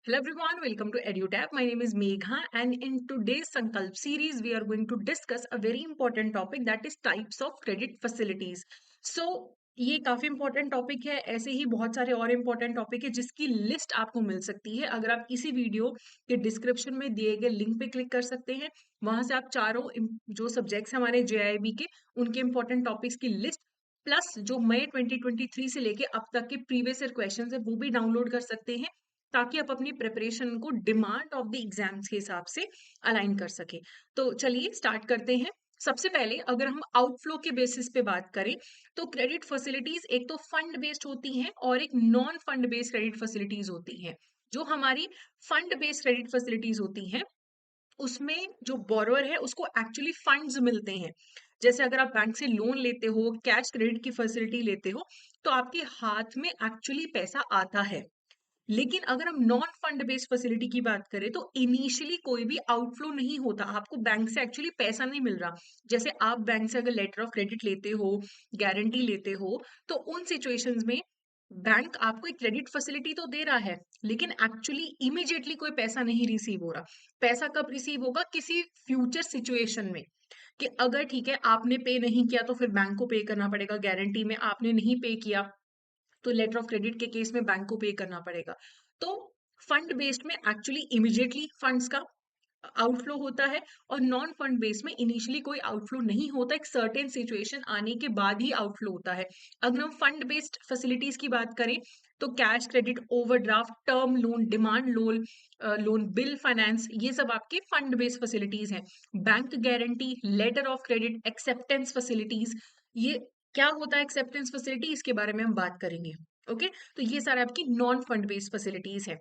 Hello everyone, welcome to EduTap. My name is Megha, and in today's Sankalp series, we are going to discuss a very important topic, that is types of credit facilities. So ये काफी important topic है। ऐसे ही बहुत सारे और important topic है जिसकी list आपको मिल सकती है अगर आप इसी वीडियो के डिस्क्रिप्शन में दिए गए लिंक पे क्लिक कर सकते हैं। वहां से आप चारों जो सब्जेक्ट्स हमारे जेआईबी के उनके इम्पोर्टेंट टॉपिक्स की लिस्ट प्लस जो मई 2023 से लेके अब तक के प्रीवियस ईयर क्वेश्चंस है वो भी डाउनलोड कर सकते हैं, ताकि आप अपनी प्रिपरेशन को डिमांड ऑफ द एग्जाम्स के हिसाब से अलाइन कर सके। तो चलिए स्टार्ट करते हैं। सबसे पहले अगर हम आउटफ्लो के बेसिस पे बात करें तो क्रेडिट फैसिलिटीज एक तो फंड बेस्ड होती हैं और एक non fund based credit facilities होती हैं। जो हमारी फंड बेस्ड क्रेडिट फैसिलिटीज होती हैं उसमें जो बोरोअर है उसको एक्चुअली फंड्स मिलते हैं। जैसे अगर आप बैंक से लोन लेते हो, कैश क्रेडिट की फैसिलिटी लेते हो, तो आपके हाथ में एक्चुअली पैसा आता है। लेकिन अगर हम नॉन फंड बेस्ड फैसिलिटी की बात करें तो इनिशियली कोई भी आउटफ्लो नहीं होता, आपको बैंक से एक्चुअली पैसा नहीं मिल रहा। जैसे आप बैंक से अगर लेटर ऑफ क्रेडिट लेते हो, गारंटी लेते हो, तो उन सिचुएशंस में बैंक आपको एक क्रेडिट फैसिलिटी तो दे रहा है, लेकिन एक्चुअली इमीडिएटली कोई पैसा नहीं रिसीव हो रहा। पैसा कब रिसीव होगा? किसी फ्यूचर सिचुएशन में, कि अगर ठीक है आपने पे नहीं किया तो फिर बैंक को पे करना पड़ेगा, गारंटी में आपने नहीं पे किया तो लेटर ऑफ क्रेडिट के केस में बैंक को पे करना पड़ेगा। तो फंड बेस्ड में एक्चुअली इमीडिएटली फंड्स का आउटफ्लो होता है, और नॉन फंड बेस में इनिशियली कोई आउटफ्लो नहीं होता, एक सर्टेन सिचुएशन आने के बाद ही आउटफ्लो होता है। अगर हम फंड बेस्ड फैसिलिटीज की बात करें तो cash credit, overdraft, term loan, demand loan, loan bill finance, ये सब आपके फंड बेस्ड फैसिलिटीज हैं। Bank guarantee, letter of credit, acceptance facilities, ये क्या होता है एक्सेप्टेंस फैसिलिटी, इसके बारे में हम बात करेंगे। ओके, तो ये सारे आपकी नॉन फंड बेस्ड फैसिलिटीज है।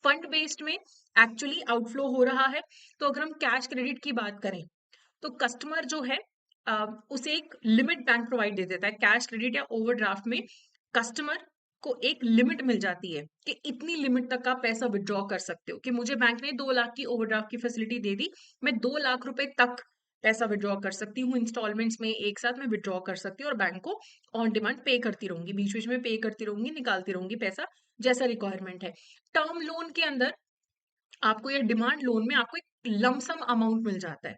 फंड बेस्ड में एक्चुअली आउटफ्लो हो रहा है। तो अगर हम कैश क्रेडिट की बात करें तो कस्टमर जो है उसे एक लिमिट बैंक प्रोवाइड दे देता है। कैश क्रेडिट या ओवरड्राफ्ट में कस्टमर को एक लिमिट मिल जाती है कि इतनी लिमिट तक आप पैसा विड्रॉ कर सकते हो, कि मुझे बैंक ने 2 लाख की ओवरड्राफ्ट की फैसिलिटी दे दी, मैं 2 लाख रुपए तक पैसा विड्रॉ कर सकती हूँ, इंस्टॉलमेंट्स में एक साथ मैं विड्रॉ कर सकती हूँ और बैंक को ऑन डिमांड पे करती रहूंगी, बीच बीच में पे करती रहूंगी, निकालती रहूंगी पैसा जैसा रिक्वायरमेंट है। टर्म लोन के अंदर आपको, या डिमांड लोन में आपको एक लमसम अमाउंट मिल जाता है।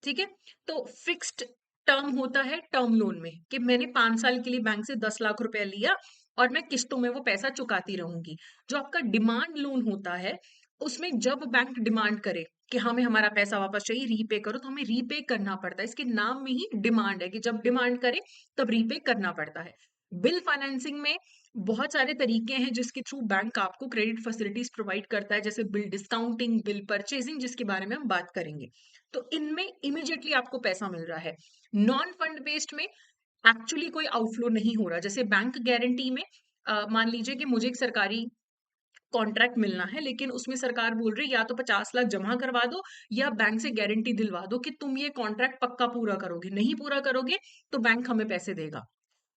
ठीक है, तो फिक्स्ड टर्म होता है टर्म लोन में, कि मैंने 5 साल के लिए बैंक से 10 लाख रुपया लिया और मैं किस्तों में वो पैसा चुकाती रहूंगी। जो आपका डिमांड लोन होता है उसमें जब बैंक डिमांड करे कि हमें हमारा पैसा वापस चाहिए, रीपे करो, तो हमें रीपे करना पड़ता है। इसके नाम में ही डिमांड है कि जब डिमांड करे तब रीपे करना पड़ता है। बिल फाइनेंसिंग में बहुत सारे तरीके हैं जिसके थ्रू बैंक आपको क्रेडिट फैसिलिटीज प्रोवाइड करता है, जैसे बिल डिस्काउंटिंग, बिल परचेजिंग, जिसके बारे में हम बात करेंगे। तो इनमें इमीडिएटली आपको पैसा मिल रहा है। नॉन फंड बेस्ड में एक्चुअली कोई आउटफ्लो नहीं हो रहा। जैसे बैंक गारंटी में मान लीजिए कि मुझे एक सरकारी कॉन्ट्रैक्ट मिलना है, लेकिन उसमें सरकार बोल रही है या तो 50 लाख जमा करवा दो या बैंक से गारंटी दिलवा दो कि तुम ये कॉन्ट्रैक्ट पक्का पूरा करोगे, नहीं पूरा करोगे तो बैंक हमें पैसे देगा।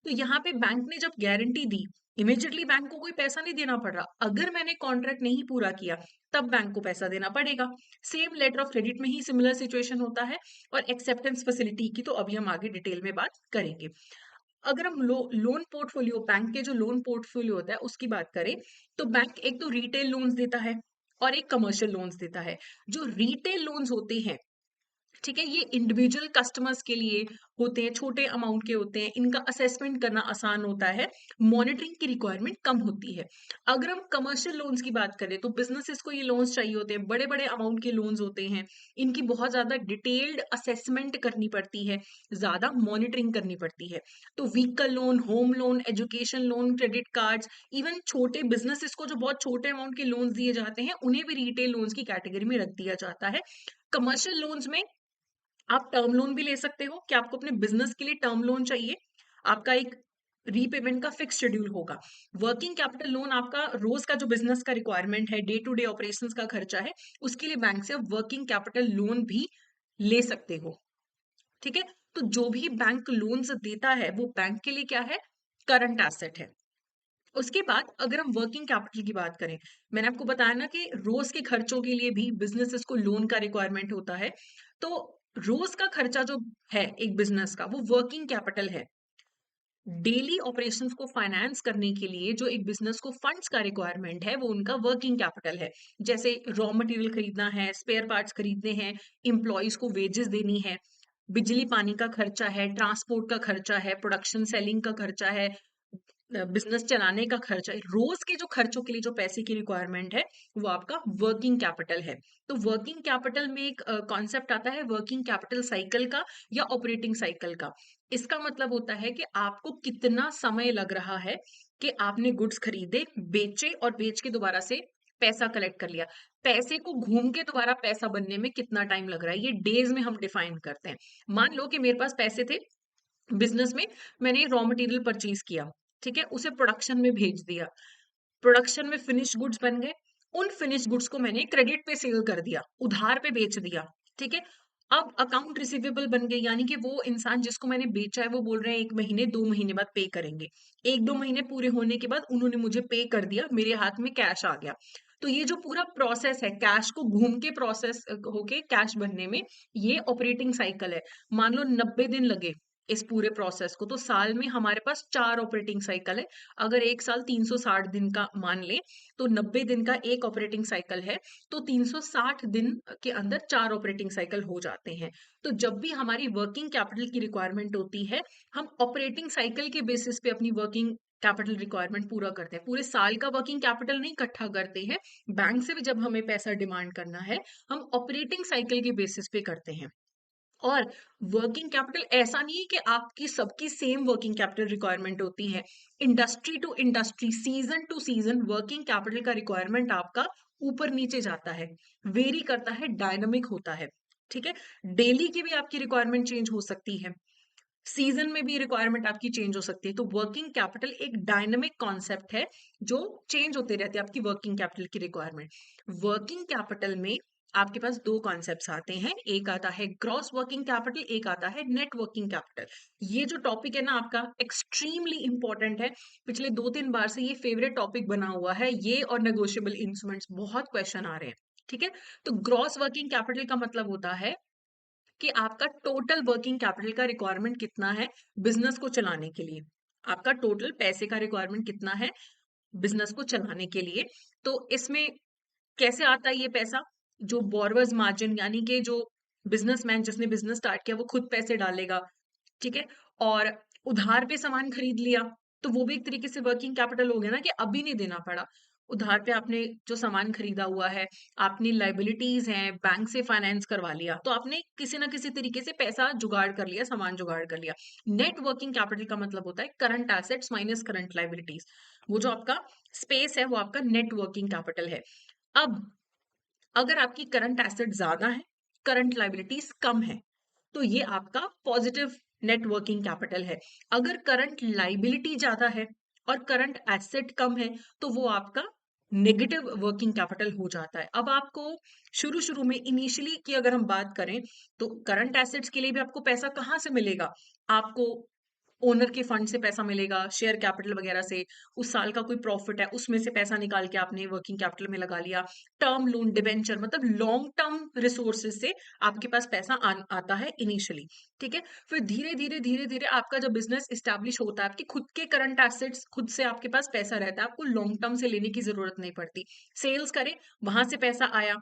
तो यहाँ पे बैंक ने जब गारंटी दी, इमीडिएटली बैंक को कोई पैसा नहीं देना पड़ रहा। अगर मैंने कॉन्ट्रैक्ट नहीं पूरा किया तब बैंक को पैसा देना पड़ेगा। सेम लेटर ऑफ क्रेडिट में ही सिमिलर सिचुएशन होता है। और एक्सेप्टेंस फैसिलिटी की तो अभी हम आगे डिटेल में बात करेंगे। अगर हम लोन पोर्टफोलियो, बैंक के जो लोन पोर्टफोलियो होता है उसकी बात करें, तो बैंक एक तो रिटेल लोन्स देता है और एक कमर्शियल लोन्स देता है। जो रिटेल लोन्स होते हैं, ठीक है, ये इंडिविजुअल कस्टमर्स के लिए होते हैं, छोटे अमाउंट के होते हैं, इनका असेसमेंट करना आसान होता है, मॉनिटरिंग की रिक्वायरमेंट कम होती है। अगर हम कमर्शियल लोन्स की बात करें तो बिजनेसेस को ये लोन्स चाहिए होते हैं, बड़े बड़े अमाउंट के लोन्स होते हैं, इनकी बहुत ज्यादा डिटेल्ड असेसमेंट करनी पड़ती है, ज्यादा मॉनिटरिंग करनी पड़ती है। तो vehicle loan, home loan, education loan, credit cards, even छोटे बिजनेसेस को जो बहुत छोटे अमाउंट के लोन्स दिए जाते हैं उन्हें भी रिटेल लोन्स की कैटेगरी में रख दिया जाता है। कमर्शियल लोन्स में आप टर्म लोन भी ले सकते हो कि आपको अपने बिजनेस के लिए टर्म लोन चाहिए, आपका एक रीपेमेंट का फिक्स शेड्यूल होगा। वर्किंग कैपिटल लोन आपका रोज का जो बिजनेस का रिक्वायरमेंट है, डे टू डे ऑपरेशंस का खर्चा है, उसके लिए बैंक से आप वर्किंग कैपिटल लोन भी ले सकते हो। ठीक है, तो जो भी बैंक लोन्स देता है वो बैंक के लिए क्या है? करंट एसेट है। उसके बाद अगर हम वर्किंग कैपिटल की बात करें, मैंने आपको बताया ना कि रोज के खर्चों के लिए भी बिजनेसेस को लोन का रिक्वायरमेंट होता है। तो रोज का खर्चा जो है एक बिजनेस का, वो वर्किंग कैपिटल है। डेली ऑपरेशंस को फाइनेंस करने के लिए जो एक बिजनेस को फंड्स का रिक्वायरमेंट है वो उनका वर्किंग कैपिटल है। जैसे रॉ मटेरियल खरीदना है, स्पेयर पार्ट्स खरीदने हैं, एम्प्लॉयज को वेजेस देनी है, बिजली पानी का खर्चा है, ट्रांसपोर्ट का खर्चा है, प्रोडक्शन सेलिंग का खर्चा है, बिजनेस चलाने का खर्चा है, रोज के जो खर्चों के लिए जो पैसे की रिक्वायरमेंट है वो आपका वर्किंग कैपिटल है। तो वर्किंग कैपिटल में एक कॉन्सेप्ट आता है वर्किंग कैपिटल साइकिल का या ऑपरेटिंग साइकिल का। इसका मतलब होता है कि आपको कितना समय लग रहा है कि आपने गुड्स खरीदे, बेचे और बेच के दोबारा से पैसा कलेक्ट कर लिया। पैसे को घूम के दोबारा पैसा बनने में कितना टाइम लग रहा है, ये डेज में हम डिफाइन करते हैं। मान लो कि मेरे पास पैसे थे बिजनेस में, मैंने रॉ मटेरियल परचेज किया, ठीक है, उसे प्रोडक्शन में भेज दिया, प्रोडक्शन में फिनिश गुड्स बन गए, उन फिनिश गुड्स को मैंने क्रेडिट पे सेल कर दिया, उधार पे बेच दिया, ठीक है। अब अकाउंट रिसीवेबल बन गए, यानी कि वो इंसान जिसको मैंने बेचा है वो बोल रहे हैं 1 महीने 2 महीने बाद पे करेंगे। 1-2 महीने पूरे होने के बाद उन्होंने मुझे पे कर दिया, मेरे हाथ में कैश आ गया। तो ये जो पूरा प्रोसेस है कैश को घूम के प्रोसेस होके कैश बनने में, ये ऑपरेटिंग साइकिल है। मान लो 90 दिन लगे इस पूरे प्रोसेस को, तो साल में हमारे पास 4 ऑपरेटिंग साइकिल है। अगर एक साल 360 दिन का मान ले तो 90 दिन का एक ऑपरेटिंग साइकिल है, तो 360 दिन के अंदर 4 ऑपरेटिंग साइकिल हो जाते हैं। तो जब भी हमारी वर्किंग कैपिटल की रिक्वायरमेंट होती है, हम ऑपरेटिंग साइकिल के बेसिस पे अपनी वर्किंग कैपिटल रिक्वायरमेंट पूरा करते हैं। पूरे साल का वर्किंग कैपिटल नहीं इकट्ठा करते हैं, बैंक से भी जब हमें पैसा डिमांड करना है हम ऑपरेटिंग साइकिल के बेसिस पे करते हैं। और वर्किंग कैपिटल ऐसा नहीं है कि आपकी सबकी सेम वर्किंग कैपिटल रिक्वायरमेंट होती है। Industry to industry, season to season working capital का रिक्वायरमेंट आपका ऊपर नीचे जाता है, वेरी करता है, डायनामिक होता है, ठीक है। डेली की भी आपकी रिक्वायरमेंट चेंज हो सकती है, सीजन में भी रिक्वायरमेंट आपकी चेंज हो सकती है। तो वर्किंग कैपिटल एक डायनामिक कॉन्सेप्ट है जो चेंज होते रहते हैं आपकी वर्किंग कैपिटल की रिक्वायरमेंट। वर्किंग कैपिटल में आपके पास दो कॉन्सेप्ट्स आते हैं, एक आता है ग्रॉस वर्किंग कैपिटल, एक आता है नेट वर्किंग कैपिटल। ये जो टॉपिक है ना आपका एक्सट्रीमली इंपॉर्टेंट है, पिछले 2-3 बार से ये फेवरेट टॉपिक बना हुआ है, ये और नेगोशिएबल इंस्ट्रूमेंट्स बहुत क्वेश्चन आ रहे हैं, ठीक है। तो ग्रॉस वर्किंग कैपिटल का मतलब होता है कि आपका टोटल वर्किंग कैपिटल का रिक्वायरमेंट कितना है बिजनेस को चलाने के लिए, आपका टोटल पैसे का रिक्वायरमेंट कितना है बिजनेस को चलाने के लिए। तो इसमें कैसे आता है ये पैसा, जो बोरवर्स मार्जिन, यानी कि जो बिजनेसमैन जिसने बिजनेस स्टार्ट किया वो खुद पैसे डालेगा, ठीक है। और उधार पे सामान खरीद लिया तो वो भी एक तरीके से वर्किंग कैपिटल हो गया ना, कि अभी नहीं देना पड़ा, उधार पे आपने जो सामान खरीदा हुआ है, आपने लाइबिलिटीज हैं, बैंक से फाइनेंस करवा लिया, तो आपने किसी ना किसी तरीके से पैसा जुगाड़ कर लिया, सामान जुगाड़ कर लिया। नेट वर्किंग कैपिटल का मतलब होता है current assets minus current liabilities, वो जो आपका स्पेस है वो आपका नेट वर्किंग कैपिटल है। अब अगर आपकी करंट एसेट ज्यादा है, करंट लाइबिलिटीज कम है, तो ये आपका पॉजिटिव नेट वर्किंग कैपिटल है। अगर करंट लाइबिलिटी ज्यादा है और करंट एसेट कम है, तो वो आपका नेगेटिव वर्किंग कैपिटल हो जाता है। अब आपको शुरू शुरू में इनिशियली की अगर हम बात करें, तो करंट एसेट्स के लिए भी आपको पैसा कहाँ से मिलेगा, आपको ओनर के फंड से पैसा मिलेगा, शेयर कैपिटल वगैरह से, उस साल का कोई प्रॉफिट है उसमें से पैसा निकाल के आपने वर्किंग कैपिटल में लगा लिया, टर्म लोन डिबेंचर, मतलब लॉन्ग टर्म रिसोर्सेज से आपके पास पैसा आता है इनिशियली, ठीक है। फिर धीरे धीरे धीरे धीरे आपका जब बिजनेस इस्टेब्लिश होता है, आपके खुद के करंट एसेट्स, खुद से आपके पास पैसा रहता है, आपको लॉन्ग टर्म से लेने की जरूरत नहीं पड़ती, सेल्स करें वहां से पैसा आया,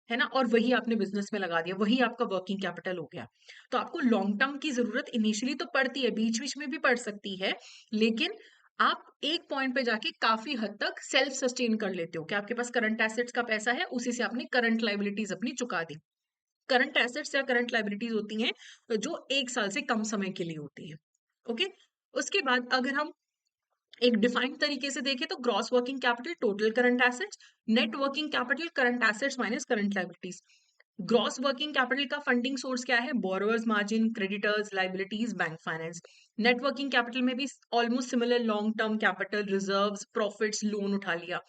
है ना, और वही आपने बिजनेस में लगा दिया, वही आपका वर्किंग कैपिटल हो गया। तो आपको लॉन्ग टर्म की जरूरत इनिशियली तो पड़ती है, बीच बीच में भी पड़ सकती है, लेकिन आप एक पॉइंट पे जाके काफी हद तक सेल्फ सस्टेन कर लेते हो कि आपके पास करंट एसेट्स का पैसा है, उसी से आपने करंट लाइबिलिटीज अपनी चुका दी। करंट एसेट्स या करंट लाइबिलिटीज होती हैं जो एक साल से कम समय के लिए होती है, ओके। उसके बाद अगर हम एक डिफाइंड तरीके से देखें तो gross working capital total current assets, net working capital current assets minus current liabilities. Gross working capital का फंडिंग सोर्स क्या है, borrowers margin, creditors, liabilities, bank finance. Net working capital में भी almost similar, long term capital, reserves, profits, loan उठा लिया।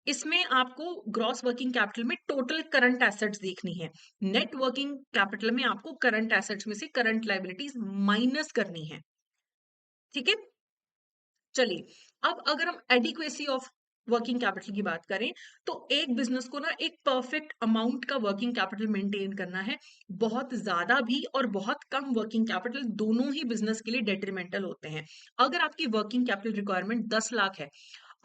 इसमें आपको gross working capital में टोटल करंट एसेट्स देखनी है, नेट वर्किंग कैपिटल में आपको करंट एसेट्स में से करंट लाइबिलिटीज माइनस करनी है, ठीक है। चलिए, अब अगर हम एडिक्वेसी ऑफ वर्किंग कैपिटल की बात करें तो एक बिजनेस को ना एक परफेक्ट अमाउंट का वर्किंग कैपिटल मेंटेन करना है। बहुत ज्यादा भी और बहुत कम वर्किंग कैपिटल दोनों ही बिजनेस के लिए डेट्रीमेंटल होते हैं। अगर आपकी वर्किंग कैपिटल रिक्वायरमेंट 10 लाख है,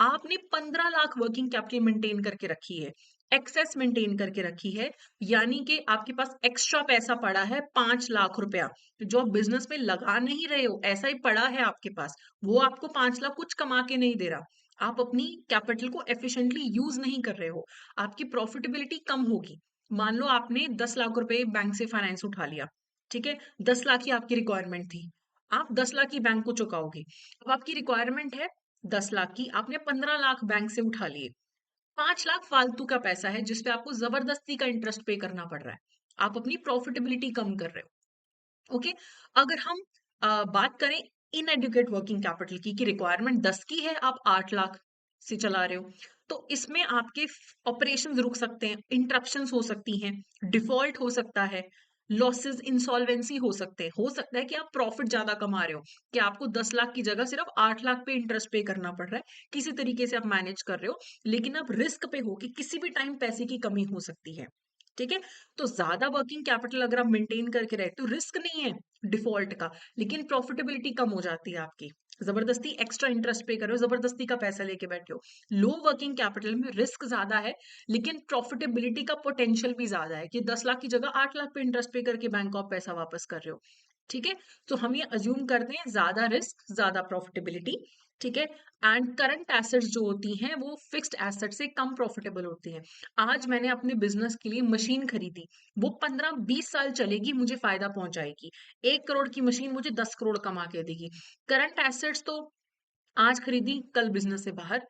आपने 15 लाख वर्किंग कैपिटल मेंटेन करके रखी है, एक्सेस मेंटेन करके रखी है, यानी कि आपके पास एक्स्ट्रा पैसा पड़ा है 5 लाख रुपया, जो आप बिजनेस में लगा नहीं रहे हो, ऐसा ही पड़ा है आपके पास। वो आपको 5 लाख कुछ कमा के नहीं दे रहा, आप अपनी कैपिटल को एफिशिएंटली यूज नहीं कर रहे हो, आपकी प्रॉफिटेबिलिटी कम होगी। मान लो आपने 10 लाख रुपए बैंक से फाइनेंस उठा लिया, ठीक है, 10 लाख ही आपकी रिक्वायरमेंट थी, आप 10 लाख ही बैंक को चुकाओगे। अब आपकी रिक्वायरमेंट है 10 लाख की, आपने 15 लाख बैंक से उठा लिए, 5 लाख फालतू का पैसा है जिसपे आपको जबरदस्ती का इंटरेस्ट पे करना पड़ रहा है, आप अपनी प्रॉफिटेबिलिटी कम कर रहे हो। ओके, अगर हम बात करें इनएडुकेट वर्किंग कैपिटल की, कि रिक्वायरमेंट 10 की है, आप 8 लाख से चला रहे हो, तो इसमें आपके ऑपरेशंस रुक सकते हैं, इंटरप्शंस हो सकती हैं, डिफॉल्ट हो सकता है, लॉसेस इंसॉल्वेंसी हो सकता है कि आप प्रॉफिट ज्यादा कमा रहे हो, कि आपको 10 लाख की जगह सिर्फ 8 लाख पे इंटरेस्ट पे करना पड़ रहा है, किसी तरीके से आप मैनेज कर रहे हो, लेकिन आप रिस्क पे हो कि किसी भी टाइम पैसे की कमी हो सकती है। ठीक है, तो ज्यादा वर्किंग कैपिटल अगर आप मेंटेन करके रहे तो रिस्क नहीं है डिफॉल्ट का, लेकिन प्रॉफिटेबिलिटी कम हो जाती है आपकी, जबरदस्ती एक्स्ट्रा इंटरेस्ट पे कर रहे हो, जबरदस्ती का पैसा लेके बैठे हो। लो वर्किंग कैपिटल में रिस्क ज्यादा है, लेकिन प्रॉफिटेबिलिटी का पोटेंशियल भी ज्यादा है, कि 10 लाख की जगह 8 लाख पे इंटरेस्ट पे करके बैंक को आप पैसा वापस कर रहे हो। ठीक है, तो हम ये अज्यूम करते हैं ज्यादा रिस्क ज्यादा प्रॉफिटेबिलिटी। ठीक है, एंड करंट एसेट्स जो होती हैं वो फिक्स्ड एसेट से कम प्रॉफिटेबल होती हैं। आज मैंने अपने बिजनेस के लिए मशीन खरीदी, वो 15-20 साल चलेगी, मुझे फायदा पहुंचाएगी, 1 करोड़ की मशीन मुझे 10 करोड़ कमा के देगी। करंट एसेट्स तो आज खरीदी कल बिजनेस से बाहर,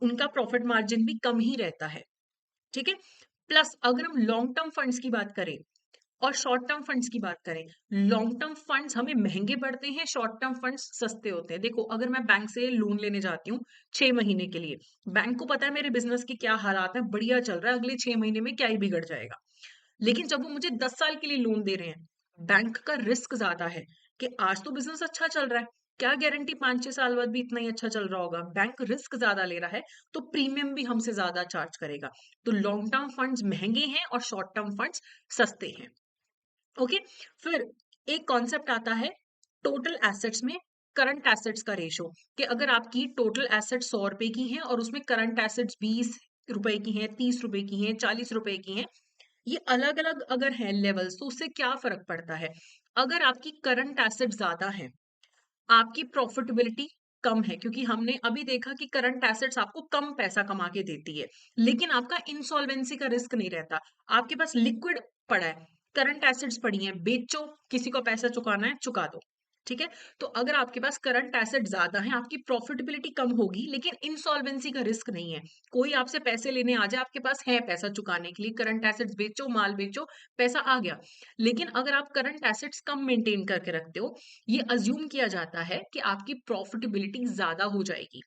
उनका प्रॉफिट मार्जिन भी कम ही रहता है। ठीक है, प्लस अगर हम लॉन्ग टर्म फंड्स की बात करें और शॉर्ट टर्म फंड्स की बात करें, लॉन्ग टर्म फंड्स हमें महंगे पड़ते हैं, शॉर्ट टर्म फंड्स सस्ते होते हैं। देखो, अगर मैं बैंक से लोन लेने जाती हूँ 6 महीने के लिए, बैंक को पता है मेरे बिजनेस के क्या हालात है, बढ़िया चल रहा है, अगले 6 महीने में क्या ही बिगड़ जाएगा। लेकिन जब वो मुझे 10 साल के लिए लोन दे रहे हैं, बैंक का रिस्क ज्यादा है, कि आज तो बिजनेस अच्छा चल रहा है, क्या गारंटी 5-6 साल बाद भी इतना ही अच्छा चल रहा होगा, बैंक रिस्क ज्यादा ले रहा है, तो प्रीमियम भी हमसे ज्यादा चार्ज करेगा। तो लॉन्ग टर्म फंड्स महंगे हैं और शॉर्ट टर्म फंड्स सस्ते हैं। ओके, फिर एक कॉन्सेप्ट आता है टोटल एसेट्स में करंट एसेट्स का रेशो, कि अगर आपकी टोटल एसेट्स 100 रुपए की हैं और उसमें करंट एसेट्स 20 रुपए की हैं, 30 रुपए की हैं, 40 रुपए की हैं, ये अलग अलग अगर है लेवल्स, तो उससे क्या फर्क पड़ता है। अगर आपकी करंट एसेट ज्यादा है, आपकी प्रॉफिटेबिलिटी कम है, क्योंकि हमने अभी देखा कि करंट एसेट्स आपको कम पैसा कमा के देती है, लेकिन आपका इंसॉल्वेंसी का रिस्क नहीं रहता, आपके पास लिक्विड पड़ा है, करंट एसेट्स पड़ी हैं, बेचो, किसी को पैसा चुकाना है चुका दो। ठीक है, तो अगर आपके पास करंट एसेट ज्यादा है, आपकी प्रॉफिटेबिलिटी कम होगी, लेकिन इंसॉल्वेंसी का रिस्क नहीं है, कोई आपसे पैसे लेने आ जाए, आपके पास है पैसा चुकाने के लिए, करंट एसेट्स बेचो, माल बेचो, पैसा आ गया। लेकिन अगर आप करंट एसेट्स कम मेंटेन करके रखते हो, ये अज्यूम किया जाता है कि आपकी प्रॉफिटेबिलिटी ज्यादा हो जाएगी,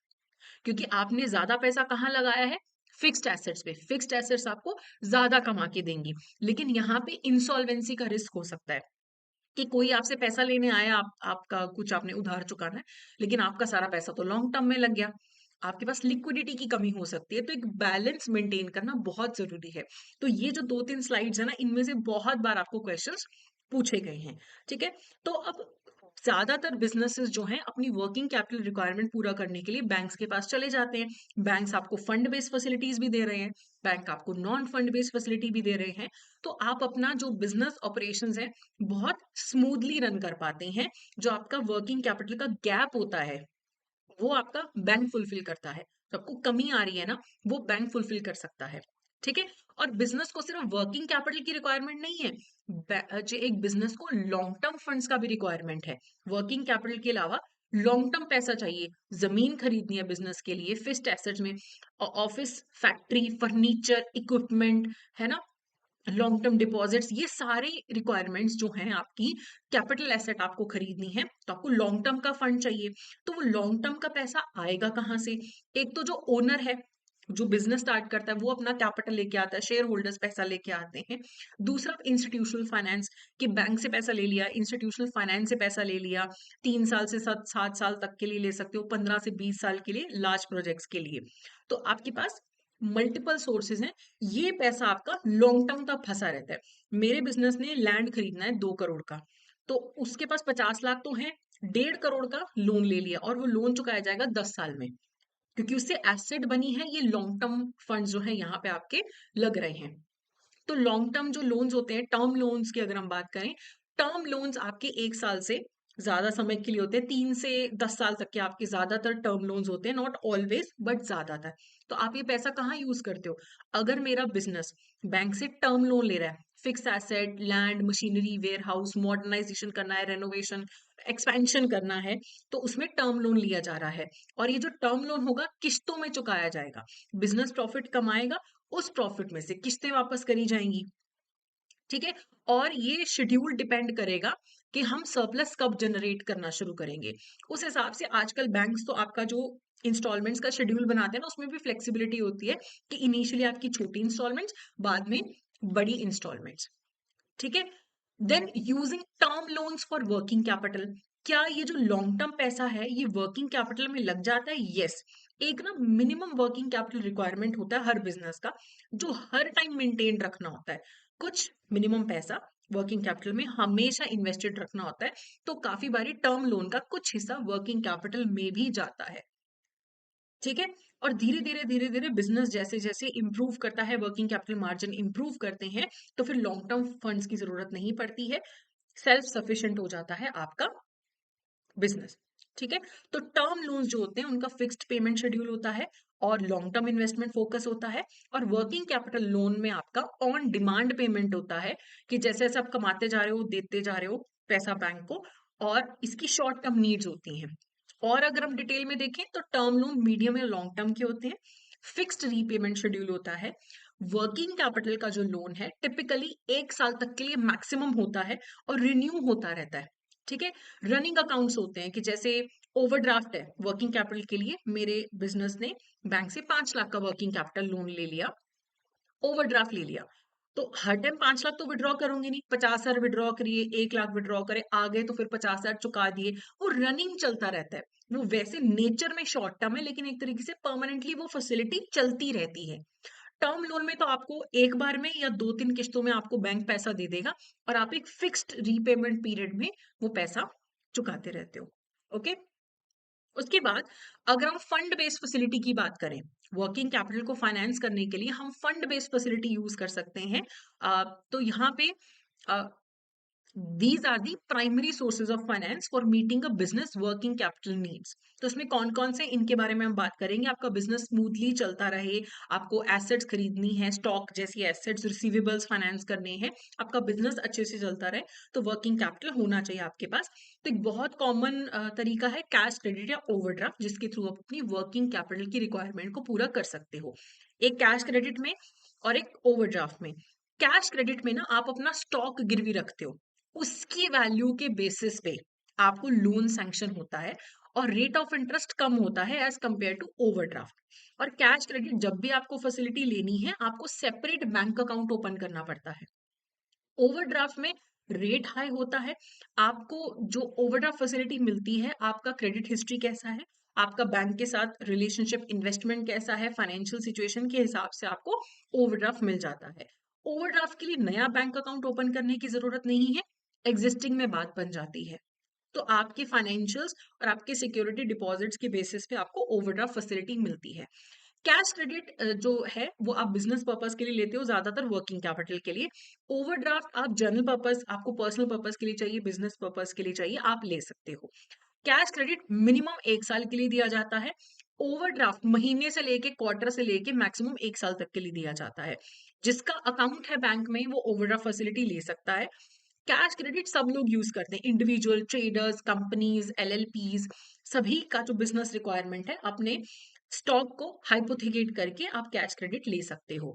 क्योंकि आपने ज्यादा पैसा कहाँ लगाया है, फिक्स्ड एसेट्स पे, फिक्स्ड एसेट्स आपको ज्यादा कमा के देंगी। लेकिन यहाँ पे इंसॉल्वेंसी का रिस्क हो सकता है, कि कोई आपसे पैसा लेने आया, आपका कुछ आपने उधार चुकाना है, लेकिन आपका सारा पैसा तो लॉन्ग टर्म में लग गया, आपके पास लिक्विडिटी की कमी हो सकती है, तो एक बैलेंस मेंटेन करना बहुत जरूरी है। तो ये जो 2-3 स्लाइड्स है ना, इनमें से बहुत बार आपको क्वेश्चंस पूछे गए हैं। ठीक है, तो अब ज्यादातर बिजनेसेस जो हैं अपनी वर्किंग कैपिटल रिक्वायरमेंट पूरा करने के लिए बैंक्स के पास चले जाते हैं। बैंक्स आपको फंड बेस्ड फैसिलिटीज भी दे रहे हैं, बैंक आपको नॉन फंड बेस्ड फैसिलिटी भी दे रहे हैं, तो आप अपना जो बिजनेस ऑपरेशंस है बहुत स्मूथली रन कर पाते हैं। जो आपका वर्किंग कैपिटल का गैप होता है, वो आपका बैंक फुलफिल करता है, तो आपको कमी आ रही है ना, वो बैंक फुलफिल कर सकता है। ठीक है, और बिजनेस को सिर्फ वर्किंग कैपिटल की रिक्वायरमेंट नहीं है, जो एक बिजनेस को लॉन्ग टर्म फंड्स का भी रिक्वायरमेंट है। वर्किंग कैपिटल के अलावा लॉन्ग टर्म पैसा चाहिए, जमीन खरीदनी है बिजनेस के लिए, फिक्स्ड एसेट्स में ऑफिस, फैक्ट्री, फर्नीचर, इक्विपमेंट, है ना, लॉन्ग टर्म डिपॉजिट्स, ये सारे रिक्वायरमेंट्स जो हैं आपकी, कैपिटल एसेट आपको खरीदनी है, तो आपको लॉन्ग टर्म का फंड चाहिए। तो वो लॉन्ग टर्म का पैसा आएगा कहाँ से, एक तो जो ओनर है, जो बिजनेस स्टार्ट करता है वो अपना कैपिटल लेके आता है, शेयर होल्डर्स पैसा लेके आते हैं। दूसरा इंस्टीट्यूशनल फाइनेंस, कि बैंक से पैसा ले लिया, इंस्टीट्यूशनल फाइनेंस से पैसा ले लिया, 3 साल से 7 साल तक के लिए ले सकते हो, 15 से 20 साल के लिए लार्ज प्रोजेक्ट्स के लिए। तो आपके पास मल्टीपल सोर्सेज हैं। ये पैसा आपका लॉन्ग टर्म तक फंसा रहता है। मेरे बिजनेस ने लैंड खरीदना है 2 करोड़ का, तो उसके पास 50 लाख तो है, 1.5 करोड़ का लोन ले लिया और वो लोन चुकाया जाएगा 10 साल में, क्योंकि उससे एसेट बनी है। ये लॉन्ग टर्म फंड जो है यहाँ पे आपके लग रहे हैं। तो लॉन्ग टर्म जो लोन्स होते हैं, टर्म लोन्स की अगर हम बात करें, टर्म लोन्स आपके 1 साल से ज्यादा समय के लिए होते हैं, 3 से 10 साल तक के आपके ज्यादातर टर्म लोन्स होते हैं, नॉट ऑलवेज बट ज्यादातर। तो आप ये पैसा कहाँ यूज करते हो? अगर मेरा बिजनेस बैंक से टर्म लोन ले रहा है, fix asset, land, machinery, warehouse, modernisation करना है, रेनोवेशन, एक्सपेंशन करना है, तो उसमें टर्म लोन लिया जा रहा है। और ये जो टर्म लोन होगा किस्तों में चुकाया जाएगा। बिजनेस प्रॉफिट कमाएगा, उस प्रॉफिट में से किस्तें वापस करी जाएंगी। ठीक है। और ये शेड्यूल डिपेंड करेगा कि हम सरप्लस कब जनरेट करना शुरू करेंगे। उस हिसाब से आजकल बैंक्स तो आपका जो इंस्टॉलमेंट्स का शेड्यूल बनाते हैं ना, उसमें भी फ्लेक्सिबिलिटी होती है कि इनिशियली आपकी छोटी इंस्टॉलमेंट्स, बाद में बड़ी इंस्टॉलमेंट्स। ठीक है। Then using term loans for working capital, क्या ये जो लॉन्ग टर्म पैसा है ये वर्किंग कैपिटल में लग जाता है? यस। एक ना मिनिमम वर्किंग कैपिटल रिक्वायरमेंट होता है हर बिजनेस का, जो हर टाइम मेंटेन रखना होता है। कुछ मिनिमम पैसा वर्किंग कैपिटल में हमेशा इन्वेस्टेड रखना होता है। तो काफी बारी टर्म लोन का कुछ हिस्सा वर्किंग कैपिटल में भी जाता है। ठीक है। और धीरे धीरे बिजनेस जैसे जैसे इंप्रूव करता है, वर्किंग कैपिटल मार्जिन इंप्रूव करते हैं, तो फिर लॉन्ग टर्म फंड्स की जरूरत नहीं पड़ती है, सेल्फ सफिशिएंट हो जाता है आपका बिजनेस। ठीक है। तो टर्म लोन्स जो होते हैं उनका फिक्स्ड पेमेंट शेड्यूल होता है और लॉन्ग टर्म इन्वेस्टमेंट फोकस होता है। और वर्किंग कैपिटल लोन में आपका ऑन डिमांड पेमेंट होता है, कि जैसे जैसे आप कमाते जा रहे हो, देते जा रहे हो पैसा बैंक को, और इसकी शॉर्ट टर्म नीड्स होती हैं। और अगर हम डिटेल में देखें तो टर्म लोन मीडियम या लॉन्ग टर्म के होते हैं, फिक्स्ड रीपेमेंट शेड्यूल होता है। वर्किंग कैपिटल का जो लोन है टिपिकली 1 साल तक के लिए मैक्सिमम होता है और रिन्यू होता रहता है। ठीक है। रनिंग अकाउंट्स होते हैं, कि जैसे ओवरड्राफ्ट है वर्किंग कैपिटल के लिए, मेरे बिजनेस ने बैंक से 5 लाख का वर्किंग कैपिटल लोन ले लिया, ओवरड्राफ्ट ले लिया, तो हर टाइम 5 लाख तो विड्रॉ करूंगी नहीं, 50,000 विड्रॉ करिए, 1 लाख विड्रॉ करे, आ गए तो फिर 50,000 चुका दिए। वो रनिंग चलता रहता है। वो वैसे नेचर में शॉर्ट टर्म है, लेकिन एक तरीके से परमानेंटली वो फैसिलिटी चलती रहती है। टर्म लोन में तो आपको एक बार में या 2-3 किस्तों में आपको बैंक पैसा दे देगा, और आप एक फिक्स्ड रीपेमेंट पीरियड में वो पैसा चुकाते रहते हो। ओके। उसके बाद अगर हम फंड बेस्ड फैसिलिटी की बात करें, वर्किंग कैपिटल को फाइनेंस करने के लिए हम फंड बेस्ड फैसिलिटी यूज कर सकते हैं। तो यहाँ पे these are the primary sources of finance for meeting a business working capital needs। तो इसमें कौन कौन से, इनके बारे में हम बात करेंगे। आपका बिजनेस स्मूथली चलता रहे, आपको एसेट्स खरीदनी है, स्टॉक जैसी एसेट्स, रिसीवेबल्स फाइनेंस करने हैं, आपका बिजनेस अच्छे से चलता रहे, तो वर्किंग कैपिटल होना चाहिए आपके पास। तो एक बहुत कॉमन तरीका है कैश क्रेडिट या ओवरड्राफ्ट, जिसके थ्रू आप अपनी वर्किंग कैपिटल की रिक्वायरमेंट को पूरा कर सकते हो, एक कैश क्रेडिट में और एक ओवरड्राफ्ट में। कैश क्रेडिट में ना आप अपना स्टॉक गिरवी रखते हो, उसकी वैल्यू के बेसिस पे आपको लोन सैंक्शन होता है, और रेट ऑफ इंटरेस्ट कम होता है एज कंपेयर टू ओवरड्राफ्ट। और कैश क्रेडिट जब भी आपको फैसिलिटी लेनी है, आपको सेपरेट बैंक अकाउंट ओपन करना पड़ता है। ओवरड्राफ्ट में रेट हाई होता है। आपको जो ओवरड्राफ्ट फैसिलिटी मिलती है, आपका क्रेडिट हिस्ट्री कैसा है, आपका बैंक के साथ रिलेशनशिप, इन्वेस्टमेंट कैसा है, फाइनेंशियल सिचुएशन के हिसाब से आपको ओवरड्राफ्ट मिल जाता है। ओवरड्राफ्ट के लिए नया बैंक अकाउंट ओपन करने की जरूरत नहीं है, एग्जिस्टिंग में बात बन जाती है। तो आपके फाइनेंशियल्स और आपके सिक्योरिटी डिपॉजिट्स के बेसिस पे आपको ओवरड्राफ्ट फैसिलिटी मिलती है। कैश क्रेडिट जो है वो आप बिजनेस पर्पस के लिए लेते हो, ज्यादातर वर्किंग कैपिटल के लिए। ओवरड्राफ्ट आप जनरल पर्पस, आपको पर्सनल पर्पस के लिए चाहिए, बिजनेस पर्पस के लिए चाहिए, आप ले सकते हो। कैश क्रेडिट मिनिमम 1 साल के लिए दिया जाता है, ओवरड्राफ्ट महीने से लेके, क्वार्टर से लेके मैक्सिमम 1 साल तक के लिए दिया जाता है। जिसका अकाउंट है बैंक में वो ओवरड्राफ्ट फैसिलिटी ले सकता है। कैश क्रेडिट सब लोग यूज करते हैं, इंडिविजुअल, ट्रेडर्स, कंपनीज, एलएलपीज, सभी का जो बिजनेस रिक्वायरमेंट है, अपने स्टॉक को हाइपोथिकेट करके आप कैश क्रेडिट ले सकते हो।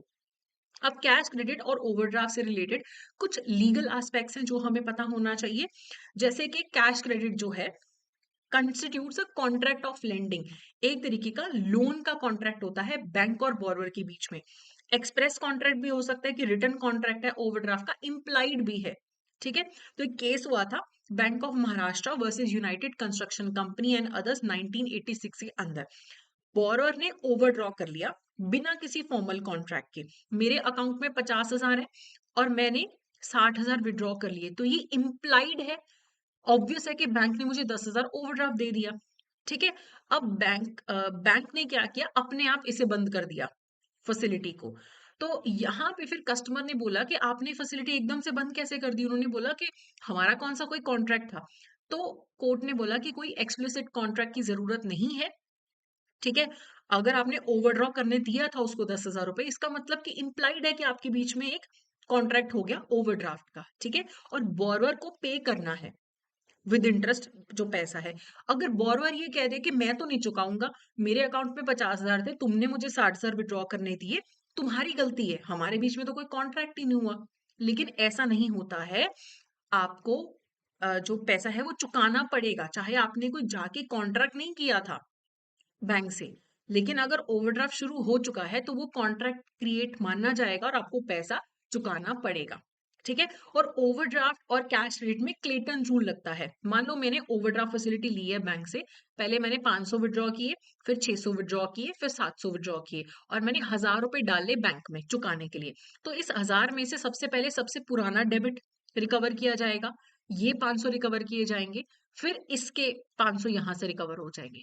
अब कैश क्रेडिट और ओवरड्राफ्ट से रिलेटेड कुछ लीगल एस्पेक्ट्स हैं जो हमें पता होना चाहिए। जैसे कि कैश क्रेडिट जो है constitutes a contract of lending, एक तरीके का लोन का कॉन्ट्रैक्ट होता है बैंक और बोरोवर के बीच में। एक्सप्रेस कॉन्ट्रैक्ट भी हो सकता है कि रिटर्न कॉन्ट्रैक्ट है, ओवरड्राफ्ट का इम्प्लाइड भी है। ठीक है, तो एक केस हुआ था bank of Maharashtra versus United construction company and others 1986 के अंदर। बोरोवर ने ओवरड्रॉ कर लिया बिना किसी फॉर्मल कॉन्ट्रैक्ट के। मेरे अकाउंट में 50,000 है और मैंने 60,000 विड्रॉ कर लिए, तो ये इम्प्लाइड है। ऑब्वियस है कि बैंक ने मुझे 10,000 ओवरड्राफ्ट दे दिया। ठीक है, अब बैंक ने क्या किया, अपने आप इसे बंद कर दिया फैसिलिटी को। तो यहाँ पे फिर कस्टमर ने बोला कि आपने फैसिलिटी एकदम से बंद कैसे कर दी? उन्होंने बोला कि हमारा कौन सा कोई कॉन्ट्रैक्ट था। तो कोर्ट ने बोला कि कोई एक्सप्लिसिट कॉन्ट्रैक्ट की जरूरत नहीं है। ठीक है, अगर आपने ओवरड्रॉ करने दिया था उसको 10,000 रुपए, इसका मतलब कि इम्प्लाइड है कि आपके बीच में एक कॉन्ट्रैक्ट हो गया ओवरड्राफ्ट का। ठीक है, और बोरोवर को पे करना है विद इंटरेस्ट जो पैसा है। अगर बोरोवर ये कह दे कि मैं तो नहीं चुकाऊंगा, मेरे अकाउंट में 50,000 थे, तुमने मुझे 60,000 विड्रॉ करने दिए, तुम्हारी गलती है, हमारे बीच में तो कोई कॉन्ट्रैक्ट ही नहीं हुआ। लेकिन ऐसा नहीं होता है। आपको जो पैसा है वो चुकाना पड़ेगा, चाहे आपने कोई जाके कॉन्ट्रैक्ट नहीं किया था बैंक से। लेकिन अगर ओवरड्राफ्ट शुरू हो चुका है तो वो कॉन्ट्रैक्ट क्रिएट माना जाएगा और आपको पैसा चुकाना पड़ेगा। ठीक है, और ओवरड्राफ्ट और कैश रेट में क्लेटन रूल लगता है। मान लो मैंने ओवरड्राफ्ट फैसिलिटी ली है बैंक से, पहले मैंने 500 विड्रॉ किए, फिर 600 विड्रॉ किए, फिर 700 विड्रॉ किए, और मैंने 1,000 रुपए डाले बैंक में चुकाने के लिए। तो इस 1,000 में से सबसे पहले सबसे पुराना डेबिट रिकवर किया जाएगा, ये 500 रिकवर किए जाएंगे, फिर इसके 500 यहां से रिकवर हो जाएंगे।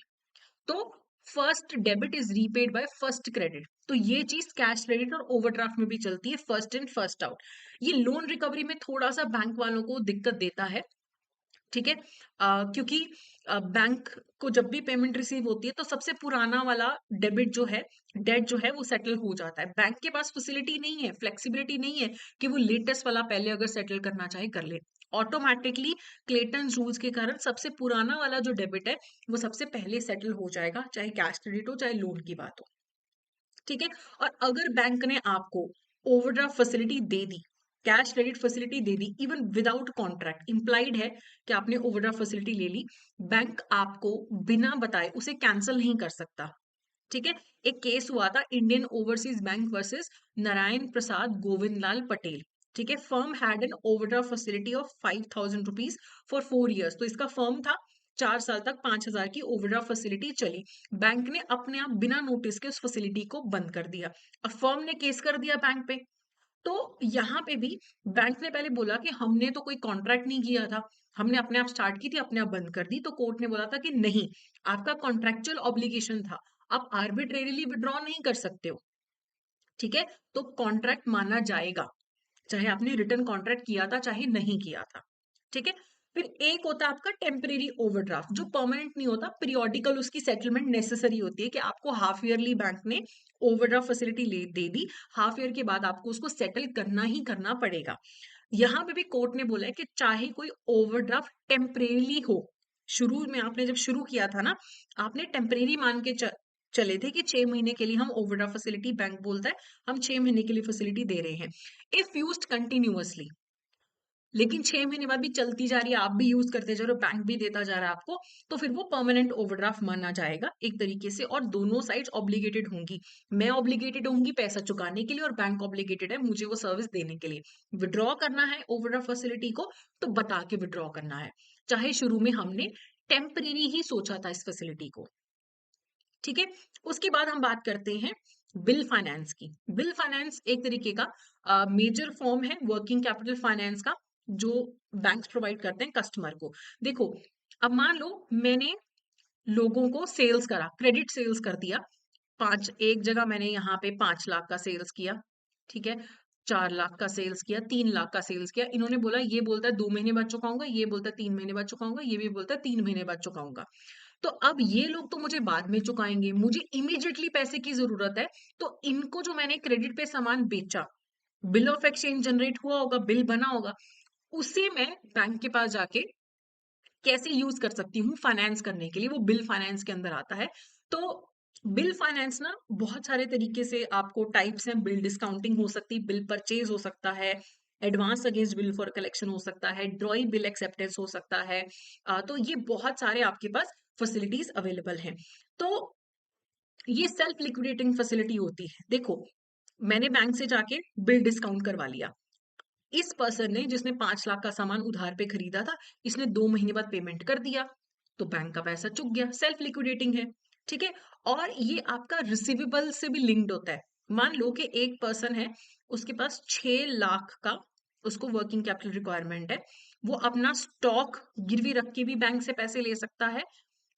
तो first debit is repaid by first credit. तो ये चीज कैश क्रेडिट और ओवरड्राफ्ट में भी चलती है, फर्स्ट इन फर्स्ट आउट। ये लोन रिकवरी में थोड़ा सा बैंक वालों को दिक्कत देता है। ठीक है, क्योंकि बैंक को जब भी पेमेंट रिसीव होती है तो सबसे पुराना वाला डेबिट जो है, डेट जो है वो सेटल हो जाता है। बैंक के पास फैसिलिटी नहीं है, फ्लेक्सिबिलिटी नहीं है कि वो लेटेस्ट वाला पहले अगर सेटल करना चाहे कर ले। ऑटोमेटिकली क्लेटन रूल्स के कारण सबसे पुराना वाला जो डेबिट है वो सबसे पहले सेटल हो जाएगा, चाहे कैश क्रेडिट हो चाहे लोन की बात हो। ठीक है, और अगर बैंक ने आपको ओवरड्राफ्ट फैसिलिटी दे दी, कैश क्रेडिट फैसिलिटी दे दी, इवन विदाउट कॉन्ट्रैक्ट, इंप्लाइड है कि आपने ओवरड्राफ्ट फैसिलिटी ले ली, बैंक आपको बिना बताए उसे कैंसिल नहीं कर सकता। ठीक है, एक केस हुआ था Indian Overseas Bank versus Narayan Prasad Govind Lal Patel. ठीक है, firm had an overdraft facility of 5,000 rupees for 4 years. तो इसका फर्म था, 4 साल तक 5,000 की ओवरड्राफ्ट फैसिलिटी चली। बैंक ने अपने आप बिना नोटिस के उस फैसिलिटी को बंद कर दिया। अब फर्म ने केस कर दिया बैंक पे। तो यहाँ पे भी बैंक ने पहले बोला कि हमने तो कोई कॉन्ट्रैक्ट नहीं किया था, हमने अपने आप स्टार्ट की थी, अपने आप बंद कर दी। तो कोर्ट ने बोला था कि नहीं, आपका कॉन्ट्रेक्चुअल ऑब्लिगेशन था, आप आर्बिट्रेरीली विड्रॉ नहीं कर सकते हो। ठीक है, तो कॉन्ट्रैक्ट माना जाएगा, चाहे आपने रिटर्न कॉन्ट्रैक्ट किया था चाहे नहीं किया था। ठीक है, फिर एक होता है आपका टेम्परेरी ओवरड्राफ्ट, जो परमानेंट नहीं होता, पीरियोडिकल उसकी सेटलमेंट नेसेसरी होती है कि आपको हाफ ईयरली बैंक ने ओवरड्राफ्ट फैसिलिटी दे दी, हाफ ईयर के बाद आपको उसको सेटल करना ही करना पड़ेगा। यहाँ पे भी कोर्ट ने बोला है कि चाहे कोई ओवरड्राफ्ट टेम्परेरी हो, शुरू में आपने जब शुरू किया था ना, आपने टेम्परेरी मान के चले थे कि 6 महीने के लिए हम ओवरड्राफ्ट फैसिलिटी, बैंक बोलता है हम 6 महीने के लिए फैसिलिटी दे रहे हैं, इफ यूज्ड कंटिन्यूअसली। लेकिन 6 महीने बाद भी चलती जा रही है, आप भी यूज करते जा रहे हो, बैंक भी देता जा रहा है आपको, तो फिर वो परमानेंट ओवरड्राफ्ट माना जाएगा एक तरीके से, और दोनों साइड्स ऑब्लिगेटेड होंगी। मैं ऑब्लिगेटेड होंगी पैसा चुकाने के लिए और बैंक ऑब्लिगेटेड है मुझे वो सर्विस देने के लिए। विड्रॉ करना है ओवरड्राफ्ट फैसिलिटी को तो बता के विड्रॉ करना है, चाहे शुरू में हमने टेम्परेरी ही सोचा था इस फैसिलिटी को। ठीक है, उसके बाद हम बात करते हैं बिल फाइनेंस की। बिल फाइनेंस एक तरीके का मेजर फॉर्म है वर्किंग कैपिटल फाइनेंस का, जो बैंक्स प्रोवाइड करते हैं कस्टमर को। देखो, अब मान लो मैंने लोगों को सेल्स करा, क्रेडिट सेल्स कर दिया, पांच एक जगह मैंने यहाँ पे 5 लाख का सेल्स किया। ठीक है, 4 लाख का सेल्स किया, 3 लाख का सेल्स किया, इन्होंने बोला, ये बोलता है 2 महीने बाद चुकाऊंगा, ये बोलता है 3 महीने बाद चुकाऊंगा, ये भी बोलता है 3 महीने बाद चुकाऊंगा। तो अब ये लोग तो मुझे बाद में चुकाएंगे, मुझे इमीडिएटली पैसे की जरूरत है। तो इनको जो मैंने क्रेडिट पे सामान बेचा, बिल ऑफ एक्सचेंज जनरेट हुआ होगा, बिल बना होगा, उसे मैं बैंक के पास जाके कैसे यूज कर सकती हूँ फाइनेंस करने के लिए, वो बिल फाइनेंस के अंदर आता है। तो बिल फाइनेंस ना बहुत सारे तरीके से आपको टाइप्स हैं, बिल डिस्काउंटिंग हो सकती है, बिल परचेज हो सकता है, advance against bill for collection हो सकता है, ड्रॉई बिल एक्सेप्टेंस हो सकता है। तो ये बहुत सारे आपके पास फैसिलिटीज अवेलेबल हैं। तो ये सेल्फ लिक्विडेटिंग फैसिलिटी होती है। देखो, मैंने बैंक से जाके बिल डिस्काउंट करवा लिया। इस पर्सन ने, जिसने 5 लाख का सामान उधार पे खरीदा था, इसने 2 महीने बाद पेमेंट कर दिया, तो बैंक का पैसा चुक गया, सेल्फ लिक्विडेटिंग है। ठीक है। और ये आपका रिसीवेबल से भी लिंक्ड होता है। मान लो कि एक पर्सन है, उसके पास 6 लाख का उसको वर्किंग कैपिटल रिक्वायरमेंट है, वो अपना स्टॉक गिरवी रख के भी बैंक से पैसे ले सकता है,